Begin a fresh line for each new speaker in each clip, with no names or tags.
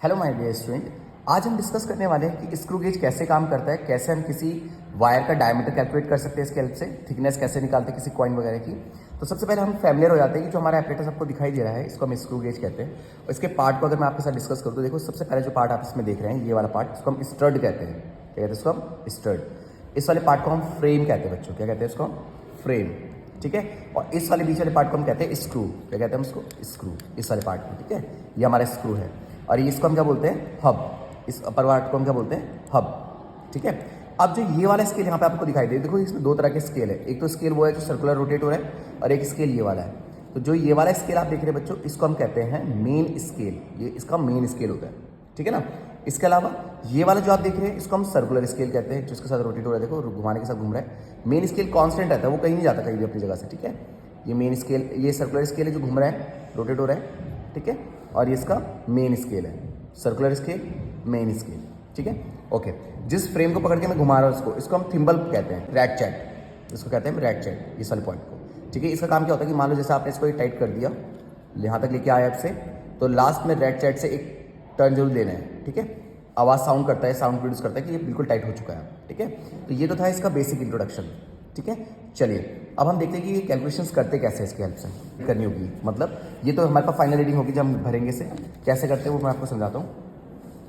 Hello my dear student, आज हम discuss करने वाले हैं कि स्क्रू गेज कैसे काम करता है, कैसे हम किसी वायर का डायमीटर कैलकुलेट कर सकते हैं इसके हेल्प से, थिकनेस कैसे निकालते हैं किसी कॉइन वगैरह की। तो सबसे पहले हम फैमिलियर हो जाते हैं कि जो हमारा एपरेटस आपको दिखाई दे रहा है इसको हम स्क्रू गेज कहते हैं। और इसके पार्ट को अगर मैं आपके साथ डिस्कस करूँ तो देखो, सबसे पहले जो पार्ट आप इसमें देख रहे हैं ये वाला पार्ट, इसको हम स्टड कहते हैं। क्या कहते हैं इसको हम? स्टड। इस वाले पार्ट को हम फ्रेम कहते हैं बच्चों। क्या कहते हैं इसको? फ्रेम। ठीक है। और इस वाले बीच वाले पार्ट को हम कहते हैं स्क्रू। क्या कहते हैं हम इसको? स्क्रू। इस वाले पार्ट को, ठीक है, ये हमारा स्क्रू है। और ये इसको हम क्या बोलते हैं? हब। इस अपर पार्ट को हम क्या बोलते हैं? हब। ठीक है। अब जो ये वाला स्केल यहाँ पे आपको दिखाई दे, देखो इसमें दो तरह के स्केल है। एक तो स्केल वो है जो सर्कुलर रोटेट हो रहा है, और एक स्केल ये वाला है। तो जो ये वाला स्केल आप देख रहे हैं बच्चों, इसको हम कहते हैं मेन स्केल। ये इसका मेन स्केल होता है, ठीक है ना। इसके अलावा ये वाला जो आप देख रहे हैं इसको हम सर्कुलर स्केल कहते हैं, जिसके साथ रोटेट हो रहा है, देखो घुमाने के साथ घूम रहा है। मेन स्केल कांस्टेंट रहता है, वो कहीं नहीं जाता कहीं भी अपनी जगह से, ठीक है। ये मेन स्केल, ये सर्कुलर स्केल है जो घूम रहा है, रोटेट हो रहा है, ठीक है। और ये इसका मेन स्केल है, सर्कुलर स्केल, मेन स्केल, ठीक है। ओके। जिस फ्रेम को पकड़ के मैं घुमा रहा हूँ इसको हम थिम्बल कहते हैं, रैट चैट, इसको कहते हैं रैट चैट, इस वाले पॉइंट को, ठीक है। इसका काम क्या होता है कि मान लो जैसे आपने इसको टाइट कर दिया, यहाँ तक लेके आया आपसे, तो लास्ट में रैट चैट से एक टर्न जरूर देना है, ठीक है। आवाज़ साउंड करता है, साउंड प्रोड्यूस करता है कि ये बिल्कुल टाइट हो चुका है, ठीक है। तो ये तो था इसका बेसिक इंट्रोडक्शन, ठीक है। चलिए अब हम देखते हैं कि ये कैलकुलेशंस करते कैसे हैं, इसकी हेल्प से करनी होगी। मतलब ये तो हमारे पास फाइनल रीडिंग होगी जब हम भरेंगे से, कैसे करते हैं वो मैं आपको समझाता हूँ।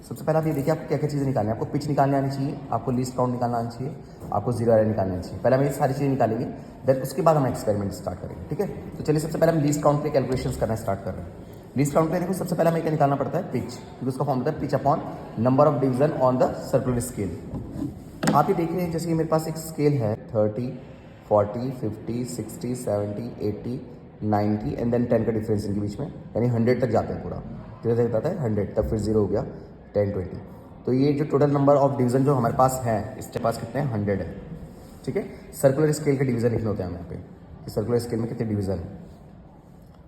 सबसे पहले आप ये देखिए, आपको क्या क्या चीज़ें निकालनी है। आपको पिच निकालने आनी चाहिए, आपको लीस्ट काउंट निकालना आनी चाहिए, आपको जीरो एरर निकालनी आनी चाहिए। पहले हम ये सारी चीज़ें निकालेंगे, देन उसके बाद हम एक्सपेरिमेंट स्टार्ट करेंगे, ठीक है। तो चलिए सबसे पहले हम लीस्ट काउंट पे कैलकुलेशंस करना स्टार्ट कर रहे हैं। लीस्ट काउंट पे देखो, सबसे पहले हमें क्या निकालना पड़ता है? पिच, क्योंकि उसका फॉर्म होता है pitch upon number of division on the circular scale. आप ये देख रहे हैं जैसे कि मेरे पास एक स्केल है 30, 40, 50, 60, 70, 80, 90 एंड देन 10 का डिफरेंस इनके बीच में, यानी 100 तक जाता है पूरा। कितने तक जाता है? 100 तक, फिर 0 हो गया, 10, 20। तो ये जो टोटल नंबर ऑफ डिवीजन जो हमारे पास है, इसके पास कितने हैं? 100 है, ठीक है। सर्कुलर स्केल के डिवीजन लिखने होते हैं हम यहाँ पे कि सर्कुलर स्केल में कितने डिवीजन है।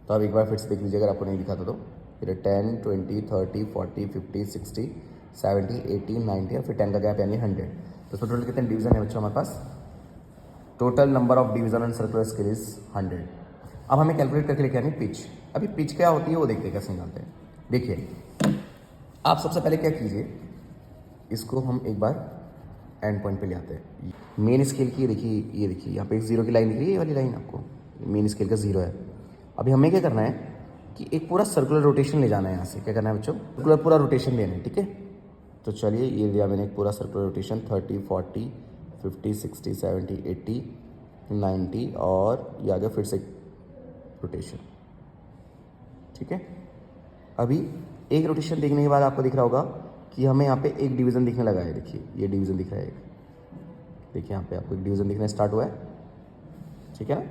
तो आप एक बार फिर से देख लीजिए अगर आपको नहीं दिखा तो फिर 10, 20, 30, 40, 50, 60, 70, 80, 90 और फिर 10 का गैप यानी 100। तो टोटल कितने डिवीजन है बच्चों हमारे पास? Total number of division on circular scale is 100। अब हमें कैलकुलेट करके लेके आनी पिच। अभी पिच क्या होती है वो देखते हैं कैसे निकालते हैं। देखिए आप सबसे पहले क्या कीजिए, इसको हम एक बार एंड पॉइंट पे ले आते हैं। मेन स्केल की देखिए, ये देखिए यहाँ पे एक जीरो की लाइन दिख रही है, ये वाली लाइन आपको मेन स्केल का जीरो है। अभी हमें क्या करना है कि एक पूरा सर्कुलर रोटेशन ले जाना है यहाँ से। क्या करना है बच्चों? सर्कुलर पूरा रोटेशन लेना है, ठीक है। तो चलिए ये लिया मैंने एक पूरा सर्कुलर रोटेशन, 30, 40, 50, 60, 70, 80, 90 और ये आ गया फिर से रोटेशन, ठीक है। अभी एक रोटेशन देखने के बाद आपको दिख रहा होगा कि हमें यहाँ पे एक डिवीज़न दिखने लगा है। देखिए ये डिवीज़न दिख रहा है एक, देखिए यहाँ पे आपको एक डिवीज़न दिखना स्टार्ट हुआ है, ठीक है ना।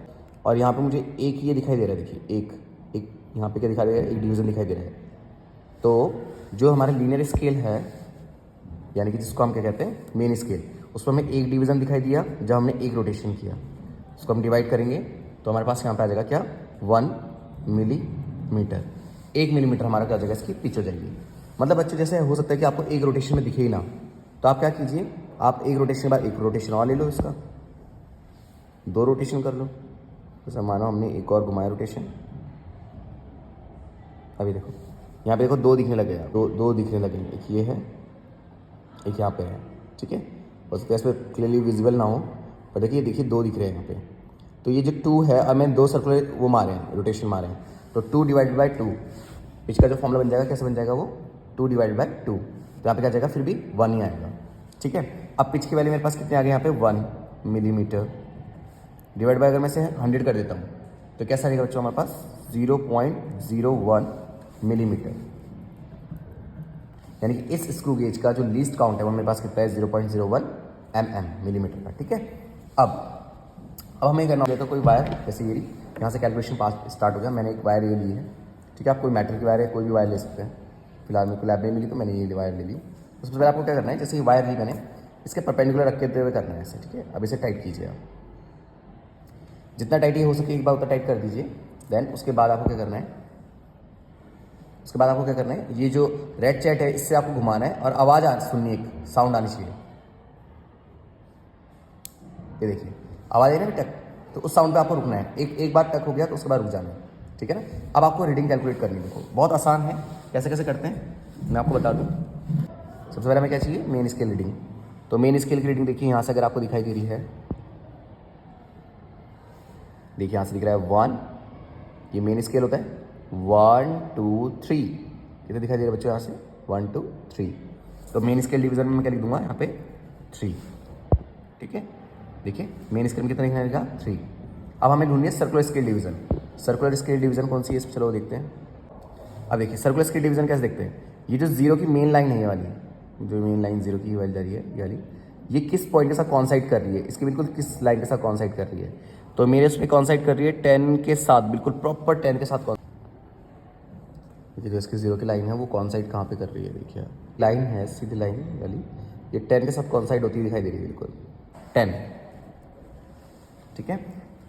और यहाँ पे मुझे एक ये दिखाई दे रहा है, देखिए एक एक यहाँ पे क्या दिखाई दे रहा है? एक डिवीज़न दिखाई दे रहा है। तो जो हमारा लीनियर स्केल है, यानी कि जिसको हम क्या कहते हैं? मेन स्केल, उसमें हमें एक डिवीज़न दिखाई दिया जब हमने एक रोटेशन किया। उसको हम डिवाइड करेंगे तो हमारे पास यहाँ पे आ जाएगा क्या? 1 मिलीमीटर। 1 मिलीमीटर हमारा क्या हो जाएगा? इसकी पिच हो जाएगी। मतलब बच्चों जैसे हो सकता है कि आपको एक रोटेशन में दिखे ही ना, तो आप क्या कीजिए, आप एक रोटेशन के बाद एक रोटेशन और ले लो, इसका 2 रोटेशन कर लो। जैसे मानो हमने एक और घुमाया रोटेशन, अभी देखो यहाँ पे देखो 2 दिखने लगे, दो दिखने लगे, एक ये है एक यहाँ पे है, ठीक है। हो सकता है इसमें क्लियरली विजिबल ना हो, पर देखिए 2 दिख रहे हैं यहाँ पे। तो ये जो 2 है, अब मैंने 2 सर्कुलर वो मारे हैं, रोटेशन मारे हैं, तो 2 डिवाइडेड बाई 2, पिच का जो फॉर्मूला बन जाएगा कैसे बन जाएगा वो? 2 डिवाइडेड बाई 2। तो यहाँ पे क्या जाएगा? फिर भी 1 ही आएगा, ठीक है। अब पिच की वैल्यू मेरे पास कितने आ गए यहाँ पे? 1 मिलीमीटर डिवाइड बाय, अगर मैं से 100 कर देता हूँ तो कैसा आएगा बच्चों हमारे पास? 0.01 मिलीमीटर। यानी कि इस स्क्रू गेज का जो लीस्ट काउंट है वो मेरे पास कितना है? 0.01 मिलीमीटर का, ठीक है। अब हमें करना होगा, तो कोई वायर जैसे ये यहाँ से कैलकुलेशन पास स्टार्ट हो गया। मैंने एक वायर ये ली है, ठीक है। आप कोई मेटल की वायर है, कोई भी वायर ले सकते हैं। फिलहाल मेरे को लैब में मिली तो मैंने ये वायर ले ली। उससे पहले आपको क्या करना है, जैसे ये वायर ली मैंने, इसके परपेंडिकुलर रखते हुए करना है ऐसे, ठीक है। अब इसे टाइट कीजिए आप, जितना टाइट ये हो सके एक बार उतना टाइट कर दीजिए। देन उसके बाद आपको क्या करना है, ये जो रेड चैट है इससे आपको घुमाना है और आवाज़ सुननी, एक साउंड आनी चाहिए। ये देखिए आवाज़ आई ना टक, तो उस साउंड पे आपको रुकना है। एक बार टक हो गया तो उसके बाद रुक जाना है, ठीक है ना। अब आपको रीडिंग कैलकुलेट करनी है। देखो बहुत आसान है, कैसे कैसे करते हैं। मैं आपको बता दूँ, सबसे पहले हमें क्या चाहिए, मेन स्केल रीडिंग। तो मेन स्केल की रीडिंग देखिए यहाँ से अगर आपको दिखाई दे रही है, देखिए यहाँ से दिख रहा है 1, ये मेन स्केल होता है 1 2 3, कितने दिखाई दे रहे बच्चों यहाँ से 1 2 3। तो मेन स्केल डिवीजन में मैं क्या लिख दूंगा यहाँ पे 3, ठीक है। देखिए मेन स्केल में कितना लिखना रहेगा 3। अब हमें ढूंढनी है circular scale division. Circular scale division कौन सी है, चलो देखते हैं। अब देखिए सर्कुलर स्केल डिवीजन कैसे देखते हैं, ये जो जीरो की मेन लाइन है ये वाली, जो मेन लाइन जीरो की वाली जा रही है ये वाली, ये किस पॉइंट के साथ कॉन्साइड कर रही है, इसके बिल्कुल किस लाइन के साथ कॉन्साइड कर रही है। तो मेरे उसमें कॉन्साइड कर रही है 10 के साथ, बिल्कुल प्रॉपर 10 के साथ। देखिए जो इसकी जीरो की लाइन है वो कॉन्साइड कहाँ पे कर रही है, देखिए लाइन है सीधी लाइन वाली, ये 10 के साथ कॉन्साइड होती हुई दिखाई दे रही है, बिल्कुल 10, ठीक है।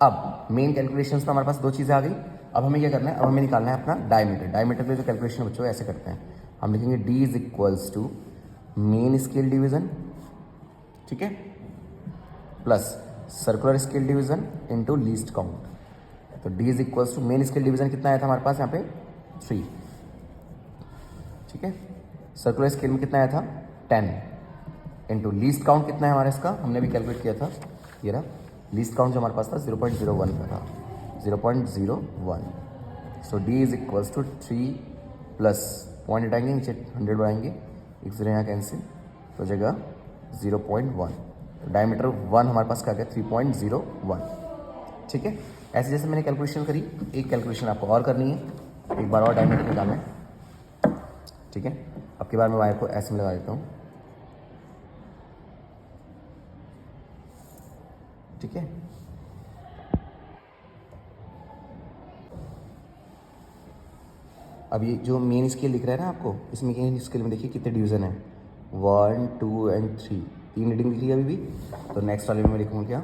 अब मेन कैलकुलेशंस में हमारे पास दो चीज़ें आ गई। अब हमें क्या करना है, अब हमें निकालना है अपना डायमीटर। डायमीटर के जो कैलकुलेशन है बच्चों ऐसे करते हैं, हम लिखेंगे D is equals to main scale division, ठीक है, plus circular scale division into least count. तो D is equals to main scale division कितना आया था हमारे पास यहाँ पे 3, ठीक है। सर्कुलर स्केल में कितना आया था 10, इनटू लीस्ट काउंट कितना है हमारा, इसका हमने भी कैलकुलेट किया था, ये रहा लीस्ट काउंट जो हमारे पास था 0.01 का था, 0.01। So D is equals to 3 plus point हटाएंगे नीचे 100 बढ़ाएंगे, एक जीरो यहाँ कैंसिल, तो जगह 0.1। तो डायमीटर 1 हमारे पास क्या गया 3.01, ठीक है। ऐसे जैसे मैंने कैलकुलेशन करी, एक कैलकुलेशन आपको और करनी है, एक बार और डायमीटर निकालना है, ठीक है। अब की बार मैं वायर को ऐसे में लगा देता हूँ, ठीक है। अब ये जो मेन स्केल दिख रहा है ना आपको, इस मेन स्केल में देखिए कितने डिवीजन है, 1 2 एंड 3, 3 रीडिंग दिख रही है अभी भी। तो नेक्स्ट वाले में मैं लिखूँगा क्या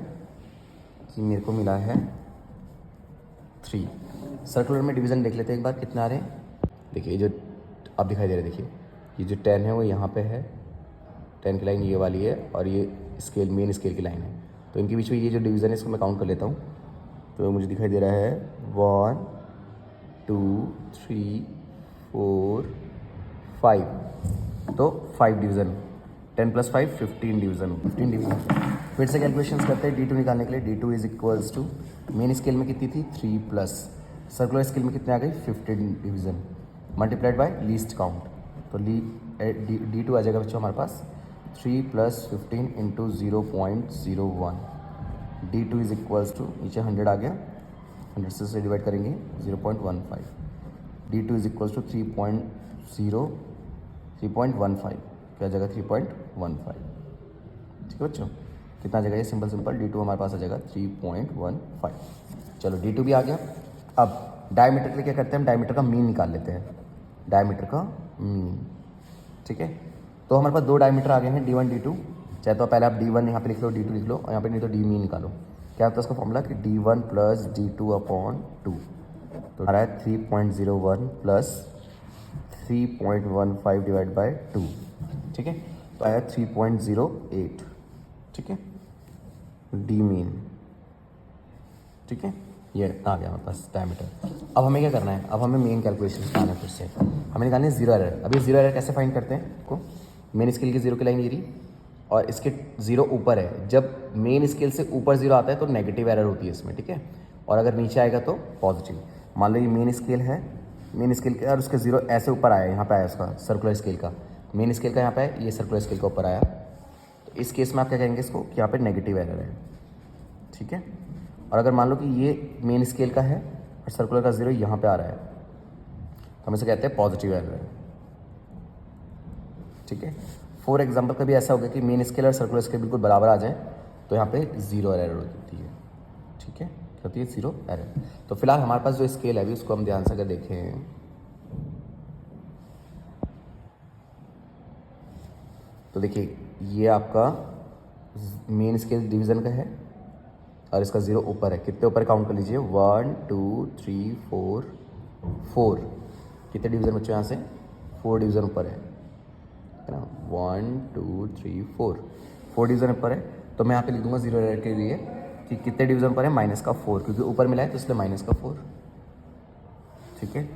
कि मेरे को मिला है 3। सर्कुलर में डिवीजन देख लेते हैं एक बार कितना आ रहे हैं। देखिए जो अब दिखाई दे रहा है, देखिए ये जो 10 है वो यहाँ पे है, 10 की लाइन ये वाली है, और ये स्केल मेन स्केल की लाइन है, तो इनके बीच में ये जो डिवीज़न है इसको मैं काउंट कर लेता हूँ। तो मुझे दिखाई दे रहा है 1 2 3 4 5, तो 5 डिवीज़न, 10 प्लस 5 15 डिवीज़न, 15 डिवीज़न। फिर से कैलकुलेशंस करते हैं D2 निकालने के लिए। D2 is equals to main scale में कितनी थी 3 प्लस सर्कुलर स्केल में कितने आ गई 15 division multiplied by least count. तो D2 आ जाएगा बच्चों हमारे पास 3 plus 15 into 0.01। D2 is equals to नीचे 100 आ गया, 100 से डिवाइड करेंगे 0.15। D2 इज इक्वल्स टू 3.15 क्या आ जाएगा 3.15, ठीक है बच्चों। कितना आ जाएगा ये सिंपल D2 हमारे पास आ जाएगा 3.15। चलो D2 भी आ गया। अब डायमीटर के लिए क्या करते हैं, हम डायमीटर का मीन निकाल लेते हैं, डायमीटर का मीन, ठीक है। तो हमारे पास दो डायमीटर आ गए हैं D1 D2, चाहे तो पहले आप D1 यहाँ पे लिख लो, D2 लिख लो, और यहाँ पे नहीं तो D मीन निकालो। क्या होता है उसका फॉर्मूला कि D1 प्लस D2 अपॉन 2, तो आ रहा है 3.01 प्लस 3.15 डिवाइड बाय 2, ठीक है, तो आया 3.08, ठीक है, D मीन, ठीक है। ये आ गया हमारे पास डायमीटर। अब हमें क्या करना है, अब हमें मेन कैलकुलेशन निकालना है, फिर से हमें निकालनी है जीरो एरर। अभी जीरो एरर कैसे फाइंड करते हैं को, मेन स्केल की जीरो की लाइन ये रही और इसके जीरो ऊपर है, जब मेन स्केल से ऊपर जीरो आता है तो नेगेटिव एरर होती है इसमें, ठीक है, और अगर नीचे आएगा तो पॉजिटिव। मान लो ये मेन स्केल है, मेन स्केल का और उसका जीरो ऐसे ऊपर आया, यहाँ पे आया उसका सर्कुलर स्केल का, मेन स्केल का यहाँ पे है, ये सर्कुलर स्केल का ऊपर आया, तो इस केस में आप क्या कहेंगे इसको कि यहाँ पे नेगेटिव एरर है, ठीक है। और अगर मान लो कि ये मेन स्केल का है और सर्कुलर का जीरो यहाँ पे आ रहा है, तो हम इसे कहते हैं पॉजिटिव एरर है, ठीक है। फॉर एग्जांपल कभी ऐसा हो गया कि मेन स्केल और सर्कुलर स्केल बिल्कुल बराबर आ जाए, तो यहाँ पे जीरो एरर होती है, ठीक है, क्या होती है जीरो एरर। तो फिलहाल हमारे पास जो स्केल है अभी उसको हम ध्यान से अगर देखें, तो देखिए ये आपका मेन स्केल डिवीज़न का है और इसका जीरो ऊपर है, कितने ऊपर काउंट कर लीजिए 1 2 3 4 4, कितने डिवीज़न बच्चों यहाँ से 4 डिवीज़न ऊपर है ना, 1 2 3 4 डिवीज़न ऊपर है। तो मैं यहाँ पे लिख दूंगा जीरो एरर के लिए कि कितने डिवीज़न ऊपर है -4, क्योंकि ऊपर मिला है तो इसलिए -4, ठीक है,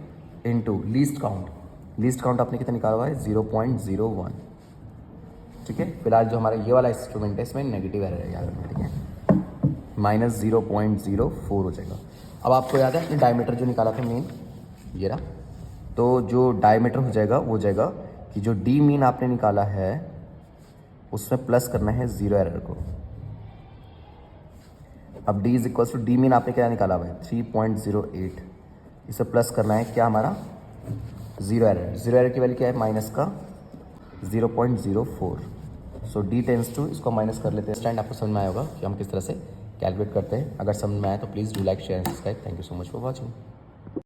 into least count. Least count आपने कितना निकाला हुआ है 0.01। ठीक है, फिलहाल जो हमारा ये वाला इंस्ट्रूमेंट है इसमें नेगेटिव एरर है, याद रखना। ठीक है, -0.04 हो जाएगा। अब आपको याद है अपने डायमीटर जो निकाला था मेन, ये रहा। तो जो डायमीटर हो जाएगा वो जाएगा कि जो डी मीन आपने निकाला है उसमें प्लस करना है 0 एरर को। अब d is equal to D mean आपने क्या निकाला हुआ है 3.08, इसे प्लस करना है क्या हमारा 0 एरर। 0 एरर की वैल्यू क्या है माइनस का 0.04। सो d टेंस टू, इसको माइनस कर लेते हैं। स्टैंड आपको समझ में आया होगा कि हम किस तरह से कैलकुलेट करते हैं। अगर समझ में आया तो please do like share and subscribe. Thank you so much for watching.